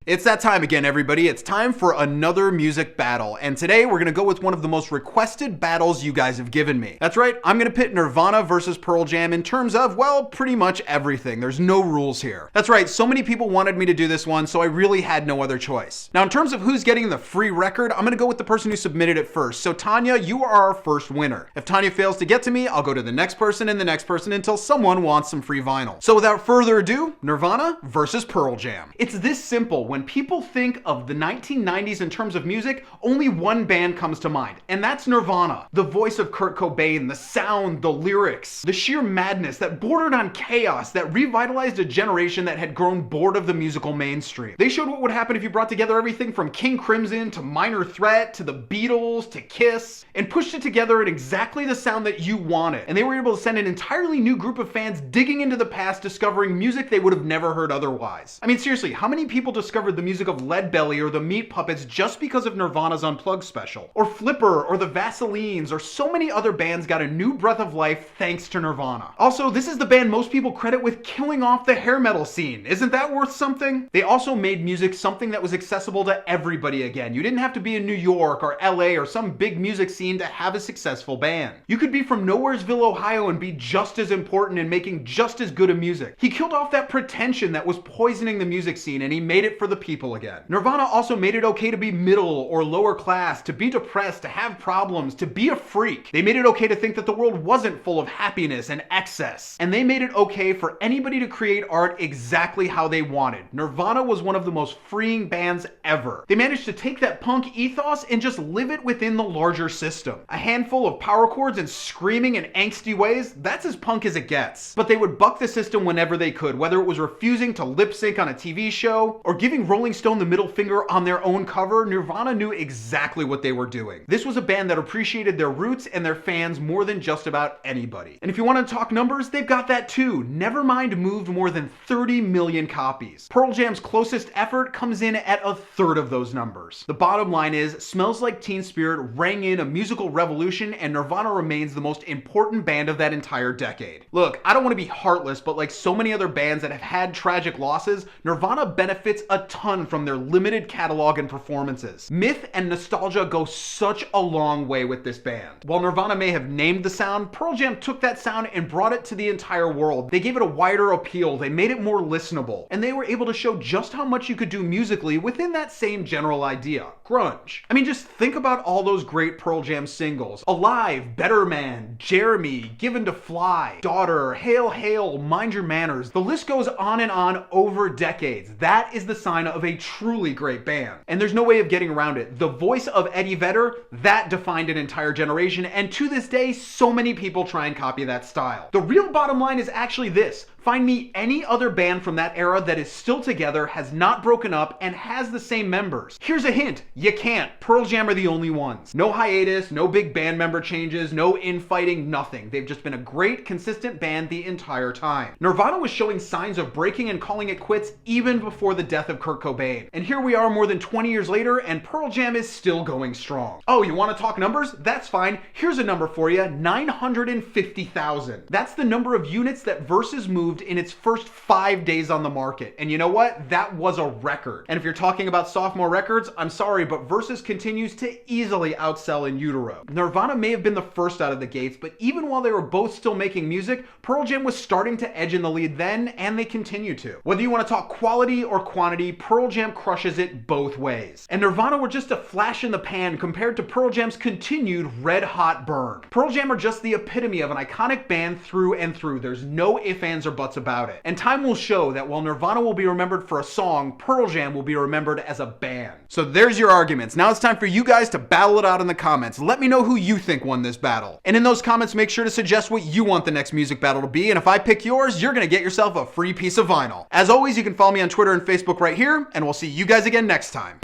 It's that time again, everybody. It's time for another music battle. And today we're gonna go with one of the most requested battles you guys have given me. That's right, I'm gonna pit Nirvana versus Pearl Jam in terms of, well, pretty much everything. There's no rules here. That's right, so many people wanted me to do this one, so I really had no other choice. Now, in terms of who's getting the free record, I'm gonna go with the person who submitted it first. So Tanya, you are our first winner. If Tanya fails to get to me, I'll go to the next person and the next person until someone wants some free vinyl. So without further ado, Nirvana versus Pearl Jam. It's this simple. When people think of the 1990s in terms of music, only one band comes to mind, and that's Nirvana. The voice of Kurt Cobain, the sound, the lyrics, the sheer madness that bordered on chaos that revitalized a generation that had grown bored of the musical mainstream. They showed what would happen if you brought together everything from King Crimson to Minor Threat to the Beatles to Kiss and pushed it together in exactly the sound that you wanted. And they were able to send an entirely new group of fans digging into the past, discovering music they would have never heard otherwise. I mean, seriously, how many people discovered the music of Leadbelly or the Meat Puppets just because of Nirvana's Unplugged special? Or Flipper or the Vaselines or so many other bands got a new breath of life thanks to Nirvana. Also, this is the band most people credit with killing off the hair metal scene. Isn't that worth something? They also made music something that was accessible to everybody again. You didn't have to be in New York or LA or some big music scene to have a successful band. You could be from Nowheresville, Ohio and be just as important and making just as good a music. He killed off that pretension that was poisoning the music scene and he made it for the people again. Nirvana also made it okay to be middle or lower class, to be depressed, to have problems, to be a freak. They made it okay to think that the world wasn't full of happiness and excess. And they made it okay for anybody to create art exactly how they wanted. Nirvana was one of the most freeing bands ever. They managed to take that punk ethos and just live it within the larger system. A handful of power chords and screaming in angsty ways, that's as punk as it gets. But they would buck the system whenever they could, whether it was refusing to lip sync on a TV show or giving Rolling Stone the middle finger on their own cover. Nirvana knew exactly what they were doing. This was a band that appreciated their roots and their fans more than just about anybody. And if you want to talk numbers, they've got that too. Nevermind moved more than 30 million copies. Pearl Jam's closest effort comes in at a third of those numbers. The bottom line is, Smells Like Teen Spirit rang in a musical revolution and Nirvana remains the most important band of that entire decade. Look, I don't want to be heartless, but like so many other bands that have had tragic losses, Nirvana benefits a ton from their limited catalog and performances. Myth and nostalgia go such a long way with this band. While Nirvana may have named the sound, Pearl Jam took that sound and brought it to the entire world. They gave it a wider appeal, they made it more listenable, and they were able to show just how much you could do musically within that same general idea, grunge. I mean, just think about all those great Pearl Jam singles. Alive, Better Man, Jeremy, Given to Fly, Daughter, Hail Hail, Mind Your Manners. The list goes on and on over decades. That is the sign of a truly great band. And there's no way of getting around it. The voice of Eddie Vedder, that defined an entire generation, and to this day, so many people try and copy that style. The real bottom line is actually this. Find me any other band from that era that is still together, has not broken up, and has the same members. Here's a hint. You can't. Pearl Jam are the only ones. No hiatus, no big band member changes, no infighting, nothing. They've just been a great, consistent band the entire time. Nirvana was showing signs of breaking and calling it quits even before the death of Kurt Cobain. And here we are more than 20 years later, and Pearl Jam is still going strong. Oh, you want to talk numbers? That's fine. Here's a number for you. 950,000. That's the number of units that Versus moved in its first 5 days on the market. And you know what? That was a record. And if you're talking about sophomore records, I'm sorry, but Versus continues to easily outsell In Utero. Nirvana may have been the first out of the gates, but even while they were both still making music, Pearl Jam was starting to edge in the lead then, and they continue to. Whether you want to talk quality or quantity, Pearl Jam crushes it both ways. And Nirvana were just a flash in the pan compared to Pearl Jam's continued red-hot burn. Pearl Jam are just the epitome of an iconic band through and through. There's no ifs, ands, or buts about it. And time will show that while Nirvana will be remembered for a song, Pearl Jam will be remembered as a band. So there's your arguments. Now it's time for you guys to battle it out in the comments. Let me know who you think won this battle. And in those comments, make sure to suggest what you want the next music battle to be. And if I pick yours, you're gonna get yourself a free piece of vinyl. As always, you can follow me on Twitter and Facebook right here, and we'll see you guys again next time.